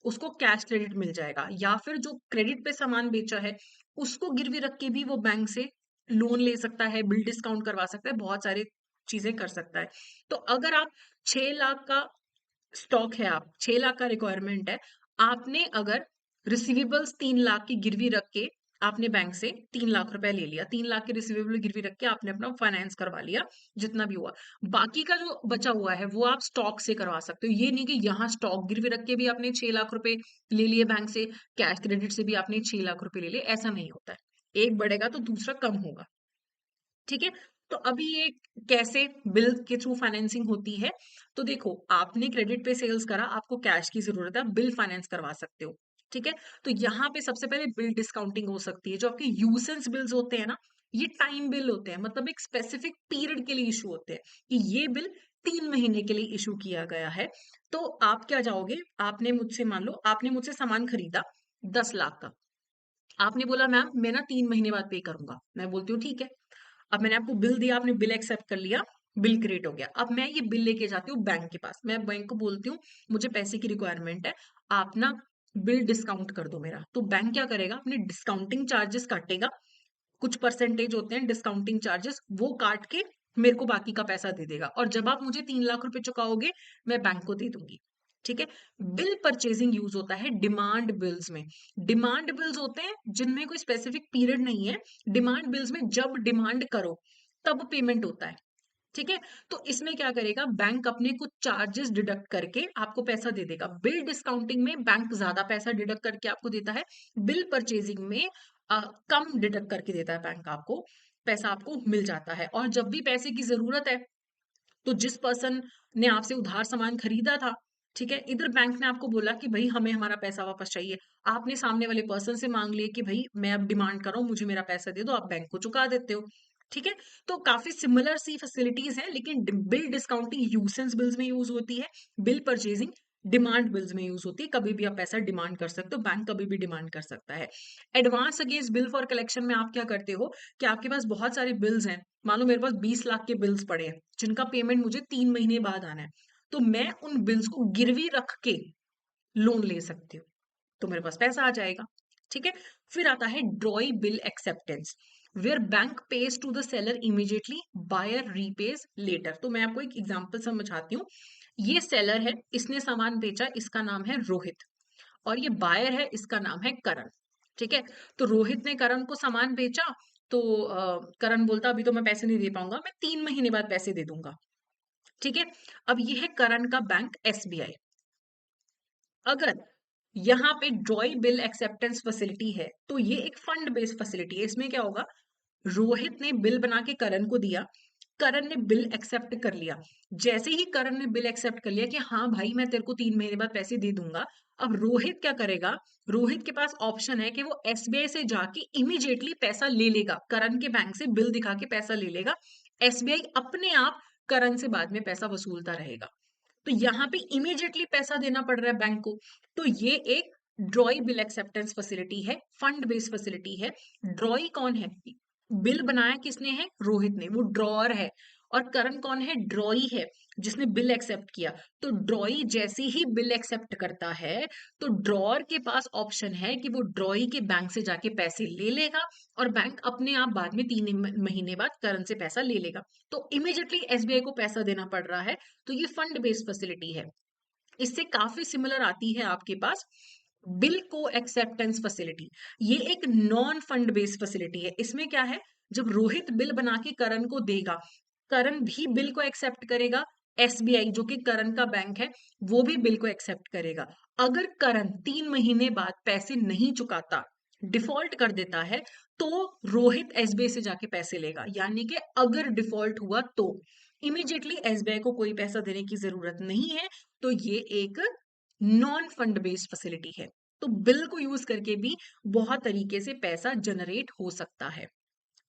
उसको कैश क्रेडिट मिल जाएगा, या फिर जो क्रेडिट पे सामान बेचा है उसको गिरवी रख के भी वो बैंक से लोन ले सकता है, बिल डिस्काउंट करवा सकता है, बहुत सारी चीजें कर सकता है। तो अगर आप 6 लाख का स्टॉक है, आप 6 लाख का रिक्वायरमेंट है, आपने अगर रिसीवेबल्स 3 लाख की गिरवी रख के आपने बैंक से 3 लाख रुपए ले लिया, 3 लाख के रिसीवेबल गिरवी रख के आपने अपना फाइनेंस करवा लिया, जितना भी हुआ, बाकी का जो बचा हुआ है वो आप स्टॉक से करवा सकते हो। ये नहीं कि यहाँ स्टॉक गिरवी रख के भी आपने 6 लाख रुपए ले लिए बैंक से, कैश क्रेडिट से भी आपने 6 लाख रुपए ले लिए, ऐसा नहीं होता है। एक बढ़ेगा तो दूसरा कम होगा। ठीक है। तो अभी ये कैसे बिल के थ्रू फाइनेंसिंग होती है? तो देखो, आपने क्रेडिट पे सेल्स करा, आपको कैश की जरूरत है, बिल फाइनेंस करवा सकते हो। ठीक है। तो यहाँ पे सबसे पहले बिल डिस्काउंटिंग हो सकती है। जो आपके यूसेंस बिल्स होते हैं ना, ये टाइम बिल होते हैं, मतलब एक स्पेसिफिक पीरियड के लिए इशू होते हैं कि ये बिल 3 महीने के लिए इशू किया गया है। तो आप क्या जाओगे, आपने मुझसे, मान लो आपने मुझसे सामान खरीदा 10 लाख का, आपने बोला मैम मैं ना 3 महीने बाद पे करूंगा, मैं बोलती हूँ ठीक है। अब मैंने आपको बिल दिया, आपने बिल एक्सेप्ट कर लिया, बिल क्रिएट हो गया। अब मैं ये बिल लेके जाती हूँ बैंक के पास, मैं बैंक को बोलती हूँ मुझे पैसे की रिक्वायरमेंट है, आप ना बिल डिस्काउंट कर दो मेरा। तो बैंक क्या करेगा, अपने डिस्काउंटिंग चार्जेस काटेगा, कुछ परसेंटेज होते हैं डिस्काउंटिंग चार्जेस, वो काट के मेरे को बाकी का पैसा दे देगा। और जब आप मुझे 3 लाख रुपए चुकाओगे, मैं बैंक को दे दूंगी। ठीक है। बिल परचेजिंग यूज होता है डिमांड बिल्स में। डिमांड बिल्स होते हैं जिनमें कोई स्पेसिफिक पीरियड नहीं है। डिमांड बिल्स में जब डिमांड करो तब पेमेंट होता है। ठीक है। तो इसमें क्या करेगा, बैंक अपने कुछ चार्जेस डिडक्ट करके आपको पैसा दे देगा। बिल डिस्काउंटिंग में बैंक ज्यादा पैसा डिडक्ट करके आपको देता है, बिल परचेजिंग में कम डिडक्ट करके देता है बैंक आपको, पैसा आपको मिल जाता है। और जब भी पैसे की जरूरत है, तो जिस पर्सन ने आपसे उधार सामान खरीदा था, ठीक है, इधर बैंक ने आपको बोला कि भाई हमें हमारा पैसा वापस चाहिए, आपने सामने वाले पर्सन से मांग लिया कि भाई मैं अब डिमांड कर रहा हूँ, मुझे मेरा पैसा दे दो, आप बैंक को चुका देते हो। ठीक है। तो काफी सिमिलर सी फैसिलिटीज हैं, लेकिन बिल डिस्काउंटिंग यूसेंस बिल्स में यूज होती है, बिल परचेजिंग डिमांड बिल्स में यूज होती है। कभी भी आप पैसा डिमांड कर सकते हो, बैंक कभी भी डिमांड कर सकता है। Advance against bill for collection में आप क्या करते हो कि आपके पास बहुत सारे बिल्स हैं, मान लो मेरे पास 20 लाख के बिल्स पड़े हैं, जिनका पेमेंट मुझे 3 महीने बाद आना है, तो मैं उन बिल्स को गिरवी रख के लोन ले सकती हूँ, तो मेरे पास पैसा आ जाएगा। ठीक है। फिर आता है drawee bill acceptance, where bank pays to the seller immediately, buyer repays later. तो मैं आपको एक एग्जांपल समझाती हूँ। ये सेलर है, इसने सामान बेचा, इसका नाम है रोहित, और ये बायर है, इसका नाम है करण। ठीक है। तो रोहित ने करण को सामान बेचा, तो करण बोलता अभी तो मैं पैसे नहीं दे पाऊंगा, मैं 3 महीने बाद पैसे दे दूंगा। ठीक है। अब ये है करण का बैंक एसबीआई। अगर यहाँ पे ड्रॉई बिल एक्सेप्टेंस फैसिलिटी है, तो ये एक फंड बेस्ड फैसिलिटी है। इसमें क्या होगा, रोहित ने बिल बना के करण को दिया, करण ने बिल एक्सेप्ट कर लिया। जैसे ही करण ने बिल एक्सेप्ट कर लिया कि हाँ भाई मैं तेरे को 3 महीने बाद पैसे दे दूंगा, अब रोहित क्या करेगा, रोहित के पास ऑप्शन है कि वो एसबीआई से जाके इमीडिएटली पैसा ले लेगा, करण के बैंक से बिल दिखा के पैसा ले लेगा। एसबीआई अपने आप करण से बाद में पैसा वसूलता रहेगा। तो यहाँ पे इमीडिएटली पैसा देना पड़ रहा है बैंक को। तो ये एक ड्रॉई बिल एक्सेप्टेंस फैसिलिटी है, फंड बेस्ड फैसिलिटी है। ड्रॉई कौन है, बिल बनाया किसने है, रोहित ने, वो ड्रॉअर है। और करण कौन है, ड्रॉई है, जिसने बिल एक्सेप्ट किया। तो ड्रॉई जैसे ही बिल एक्सेप्ट करता है, तो ड्रॉअर के पास ऑप्शन है कि वो ड्रॉई के बैंक से जाके पैसे ले लेगा, और बैंक अपने आप बाद में 3 महीने बाद करण से पैसा ले लेगा। तो इमीडिएटली एसबीआई को पैसा देना पड़ रहा है। तो ये फंड बेस्ड फैसिलिटी है। इससे काफी सिमिलर आती है आपके पास बिल को एक्सेप्टेंस फैसिलिटी। ये एक नॉन फंड बेस्ड फैसिलिटी है। इसमें क्या है, जब रोहित बिल बना के करण को देगा, करण भी बिल को एक्सेप्ट करेगा, एसबीआई जो कि करण का बैंक है वो भी बिल को एक्सेप्ट करेगा। अगर करण 3 महीने बाद पैसे नहीं चुकाता, डिफॉल्ट कर देता है, तो रोहित एसबीआई से जाके पैसे लेगा, यानी कि अगर डिफॉल्ट हुआ तो इमीडिएटली एसबीआई को कोई पैसा देने की जरूरत नहीं है। तो ये एक नॉन फंड बेस्ड फैसिलिटी है। तो बिल को यूज करके भी बहुत तरीके से पैसा जनरेट हो सकता है।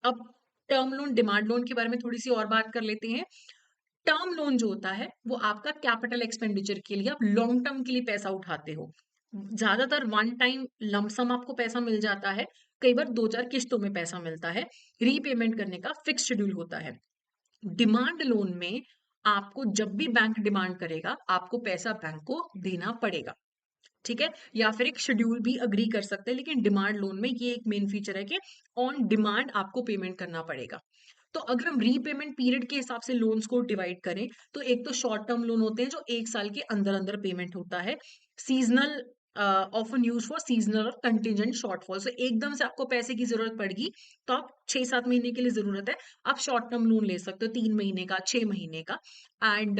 अब टर्म लोन डिमांड लोन के बारे में थोड़ी सी और बात कर लेते हैं। टर्म लोन जो होता है वो आपका कैपिटल एक्सपेंडिचर के लिए, आप लॉन्ग टर्म के लिए पैसा उठाते हो। ज्यादातर वन टाइम लमसम आपको पैसा मिल जाता है, कई बार दो चार किस्तों में पैसा मिलता है। रीपेमेंट करने का फिक्स शेड्यूल होता है। डिमांड लोन में आपको जब भी बैंक डिमांड करेगा आपको पैसा बैंक को देना पड़ेगा, ठीक है, या फिर एक शेड्यूल भी अग्री कर सकते हैं। लेकिन डिमांड लोन में ये एक मेन फीचर है कि ऑन डिमांड आपको पेमेंट करना पड़ेगा। तो अगर हम रीपेमेंट पीरियड के हिसाब से लोन्स को डिवाइड करें, तो एक तो शॉर्ट टर्म लोन होते हैं जो एक साल के अंदर अंदर पेमेंट होता है। Seasonal, often use for seasonal और कंटिजेंट शॉर्टफॉल। से एकदम से आपको पैसे की जरूरत पड़ेगी तो आप 6-7 महीने के लिए जरूरत है, आप शॉर्ट टर्म लोन ले सकते हो, 3 महीने का, 6 महीने का। एंड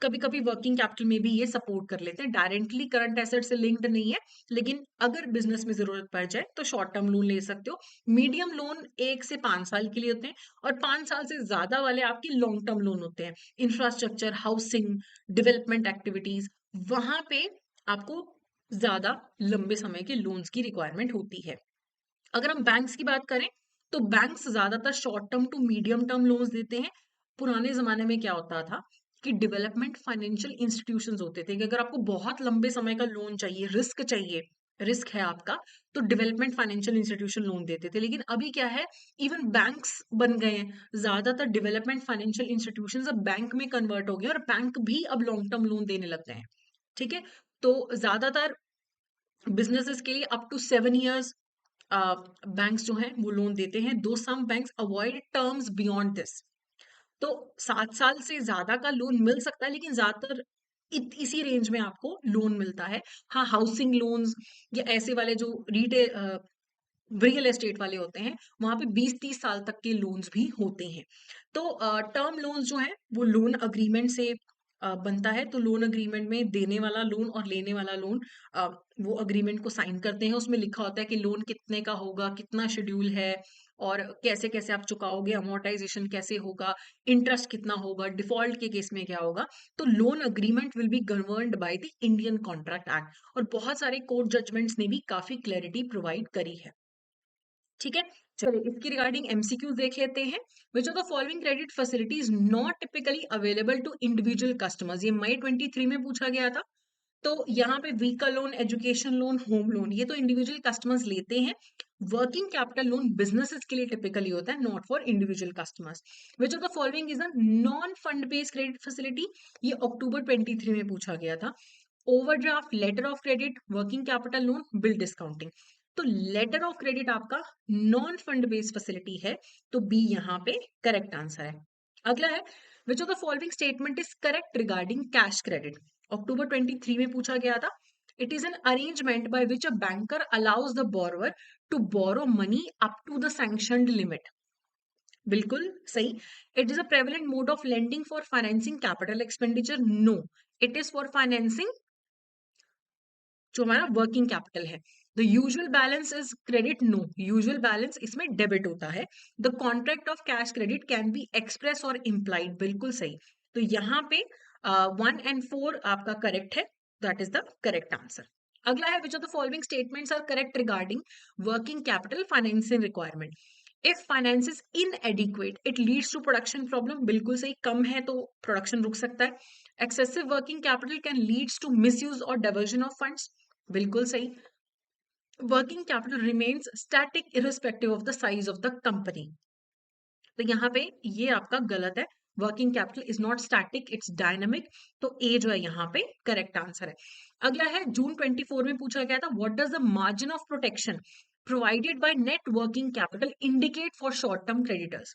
कभी कभी वर्किंग कैपिटल में भी ये सपोर्ट कर लेते हैं, डायरेक्टली करंट एसेट से लिंक्ड नहीं है। लेकिन अगर बिजनेस में जरूरत पड़ जाए तो शॉर्ट टर्म लोन ले सकते हो। मीडियम लोन 1 से 5 साल के लिए होते हैं, और 5 साल से ज्यादा वाले आपके लॉन्ग टर्म लोन होते हैं। इंफ्रास्ट्रक्चर, हाउसिंग, डेवलपमेंट एक्टिविटीज, वहां पे आपको ज्यादा लंबे समय के लोन्स की रिक्वायरमेंट होती है। अगर हम बैंक्स की बात करें तो बैंक्स ज्यादातर short term to medium term loans देते हैं। पुराने जमाने में क्या होता था कि डेवलपमेंट फाइनेंशियल इंस्टीट्यूशंस होते थे कि अगर आपको बहुत लंबे समय का लोन चाहिए, रिस्क चाहिए, रिस्क है आपका, तो डेवलपमेंट फाइनेंशियल इंस्टीट्यूशन लोन देते थे। लेकिन अभी क्या है, इवन बैंक्स बन गए हैं, ज्यादातर डेवलपमेंट फाइनेंशियल इंस्टीट्यूशंस अब बैंक में कन्वर्ट हो गए और बैंक भी अब लॉन्ग टर्म लोन देने लग गए हैं, ठीक है। तो ज्यादातर बिजनेसेस के लिए अप टू 7 इयर्स बैंक्स जो हैं वो लोन देते हैं। Though some banks avoid terms beyond this. तो 7 साल से ज्यादा का लोन मिल सकता है, लेकिन ज्यादातर इसी रेंज में आपको लोन मिलता है। हाँ, हाउसिंग लोन्स या ऐसे वाले जो रिटेल रियल एस्टेट वाले होते हैं, वहां पे 20-30 साल तक के लोन्स भी होते हैं। तो टर्म लोन्स जो है वो लोन अग्रीमेंट से बनता है। तो लोन अग्रीमेंट में देने वाला लोन और लेने वाला लोन वो अग्रीमेंट को साइन करते हैं। उसमें लिखा होता है कि लोन कितने का होगा, कितना शेड्यूल है, और कैसे कैसे आप चुकाओगे, अमोर्टाइजेशन कैसे होगा, इंटरेस्ट कितना होगा, डिफॉल्ट के केस में क्या होगा। तो loan agreement will be governed by the Indian contract act, और बहुत सारे कोर्ट जजमेंट्स ने भी काफी क्लैरिटी प्रोवाइड करी है, ठीक है। चलिए इसकी रिगार्डिंग एमसीक्यूज देख लेते हैं। Which of the following credit facilities not typically available to individual customers, ये मई 23 में पूछा गया था। तो यहाँ पे vehicle loan, education loan, home loan, ये तो इंडिविजुअल कस्टमर्स लेते हैं। वर्किंग कैपिटल लोन बिजनेसेस के लिए टिपिकली होता है, not for individual customers. Which of the following is a non fund based credit facility, ये अक्टूबर 23 में पूछा गया था। Overdraft, letter of credit, working capital loan, bill discounting. तो लेटर ऑफ क्रेडिट आपका नॉन फंड बेस्ड फैसिलिटी है, तो बी यहाँ पे करेक्ट आंसर है। अगला है, which of the following statement is correct regarding cash credit, अक्टूबर 23 में पूछा गया था। It is an arrangement by which a banker allows the borrower to borrow money up to the sanctioned limit, बिल्कुल सही। It is a prevalent mode of lending for financing capital expenditure, no, it is for financing जो हमारा working capital है। The usual balance is credit, no, usual balance इसमें debit होता है। The contract of cash credit can be express और implied, बिल्कुल सही। तो यहाँ पे 1 and 4 आपका करेक्ट है, that is the correct answer. अगला है, which of the following statements are correct regarding working capital financing requirement. If finance is inadequate it leads to production problem, बिल्कुल सही, कम है तो प्रोडक्शन रुक सकता है। Excessive working capital can leads to misuse और डाइवर्जन ऑफ फंड्स, बिल्कुल सही। Working capital remains static irrespective of the size of the company, तो यहाँ पे ये आपका गलत है। Working capital is not static, it's dynamic. तो ए जो है यहाँ पे करेक्ट आंसर है। अगला है, जून 24 में पूछा गया था, what does the margin of protection provided by net working capital indicate for short term creditors.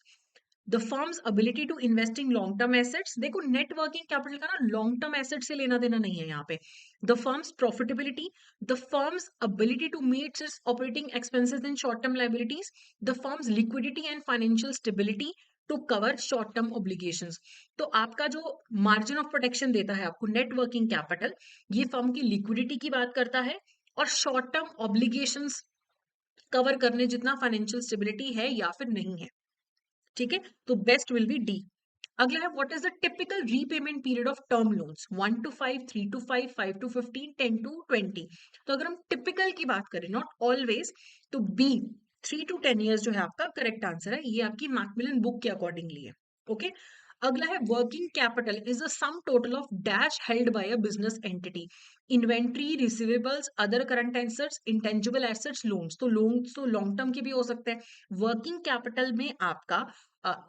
The firm's ability to invest in long term assets, देखो नेट वर्किंग कैपिटल का ना लॉन्ग टर्म एसेट से लेना देना नहीं है यहाँ पे। The firm's profitability, the firm's ability to meet its operating expenses in short term liabilities, the firm's liquidity and financial stability to cover short term obligations. तो आपका जो मार्जिन ऑफ प्रोटेक्शन देता है आपको नेट वर्किंग कैपिटल, ये firm की liquidity की बात करता है और शॉर्ट टर्म ऑब्लिगेशंस कवर करने जितना फाइनेंशियल स्टेबिलिटी है या फिर नहीं है। ठीक है, तो बेस्ट विल बी डी। अगला है what is the typical repayment period of term loans, 1 to 5, 3 to 5, 5 to 15, 10 to 20। तो अगर हम टिपिकल की बात करें, नॉट ऑलवेज, तो बी 3 to 10 years जो है आपका करेक्ट आंसर है, ये आपकी मैकमिलन बुक के अकॉर्डिंगली है। ओके, अगला है working capital is the sum total of dash held by a business entity, inventory, receivables, other current assets, intangible assets, loans. तो लोन्स तो लॉन्ग टर्म के भी हो सकते हैं। वर्किंग कैपिटल में आपका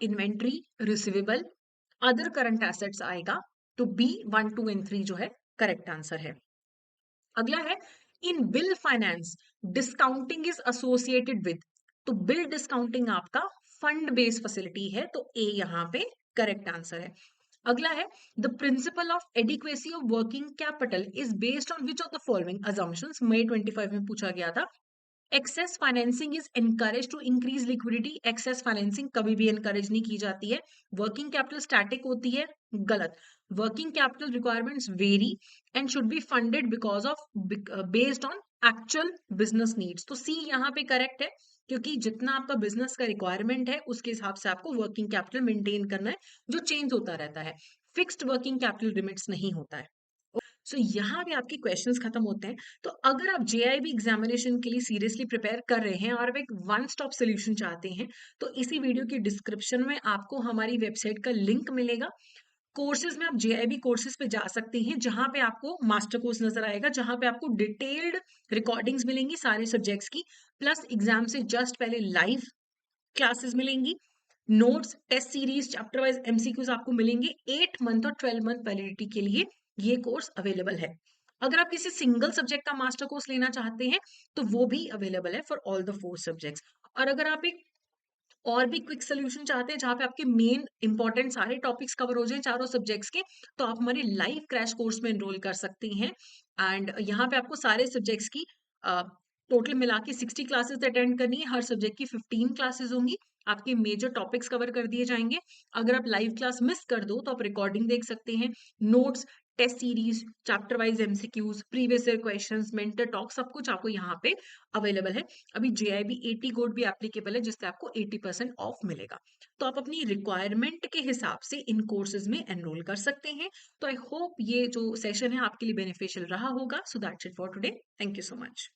inventory, receivable, other current assets आएगा। तो बी 1, 2 and 3 जो है करेक्ट आंसर है। अगला है in bill finance discounting is associated with. तो बिल डिस्काउंटिंग आपका फंड बेस्ड फैसिलिटी है, तो ए यहाँ पे करेक्ट आंसर है। अगला है the principle of adequacy of working capital is based on which of the following assumptions, मई 25 में पूछा गया था। Excess financing is encourage to increase liquidity. Excess financing कभी भी एनकरेज नहीं की जाती है। वर्किंग कैपिटल स्टैटिक होती है, गलत। Working capital requirements very and should be funded because of based on actual business needs. तो सी यहाँ पे करेक्ट है, क्योंकि जितना आपका बिजनेस का रिक्वायरमेंट है उसके हिसाब से आपको वर्किंग कैपिटल मेंटेन करना है, जो चेंज होता रहता है। फिक्स्ड वर्किंग कैपिटल लिमिट्स नहीं होता है। सो यहाँ पे आपके क्वेश्चंस खत्म होते हैं। तो अगर आप जेआईबी एग्जामिनेशन के लिए सीरियसली प्रिपेयर कर रहे हैं और आप एक वन स्टॉप सोल्यूशन चाहते हैं, तो इसी वीडियो की डिस्क्रिप्शन में आपको हमारी वेबसाइट का लिंक मिलेगा। कोर्सेज में आप जेआईबी कोर्सेज पे जा सकते हैं, जहां पे आपको मास्टर कोर्स नजर आएगा, जहां पे आपको डिटेल्ड रिकॉर्डिंग्स मिलेंगी सारे सब्जेक्ट्स की, प्लस एग्जाम से जस्ट पहले लाइव क्लासेस मिलेंगी, notes, test series, chapter wise MCQs आपको मिलेंगे। 8 मंथ और 12 मंथ वैलिडिटी के लिए ये कोर्स अवेलेबल है। अगर आप किसी सिंगल सब्जेक्ट का मास्टर कोर्स लेना चाहते हैं, तो वो भी अवेलेबल है फॉर ऑल द 4 सब्जेक्ट्स। और अगर आप एक और भी क्विक सोल्यूशन चाहते हैं जहां पे आपके मेन इंपॉर्टेंट सारे टॉपिक्स कवर हो जाएं चारों सब्जेक्ट्स के, तो आप हमारे लाइव क्रैश कोर्स में एनरोल कर सकती हैं। एंड यहाँ पे आपको सारे सब्जेक्ट्स की टोटल मिला के 60 क्लासेस अटेंड करनी है। हर सब्जेक्ट की 15 क्लासेस होंगी। आपके मेजर टॉपिक्स कवर कर दिए जाएंगे। अगर आप लाइव क्लास मिस कर दो तो आप रिकॉर्डिंग देख सकते हैं। Notes, test series, chapter wise MCQs, previous year questions, mentor talk, सब कुछ आपको यहाँ पे अवेलेबल है। अभी जेआईबी 80 कोड भी एप्लीकेबल है, जिससे आपको 80% ऑफ मिलेगा। तो आप अपनी रिक्वायरमेंट के हिसाब से इन कोर्सेज में एनरोल कर सकते हैं। तो आई होप ये जो सेशन है आपके लिए बेनिफिशियल रहा होगा। So that's it for today. Thank you so much.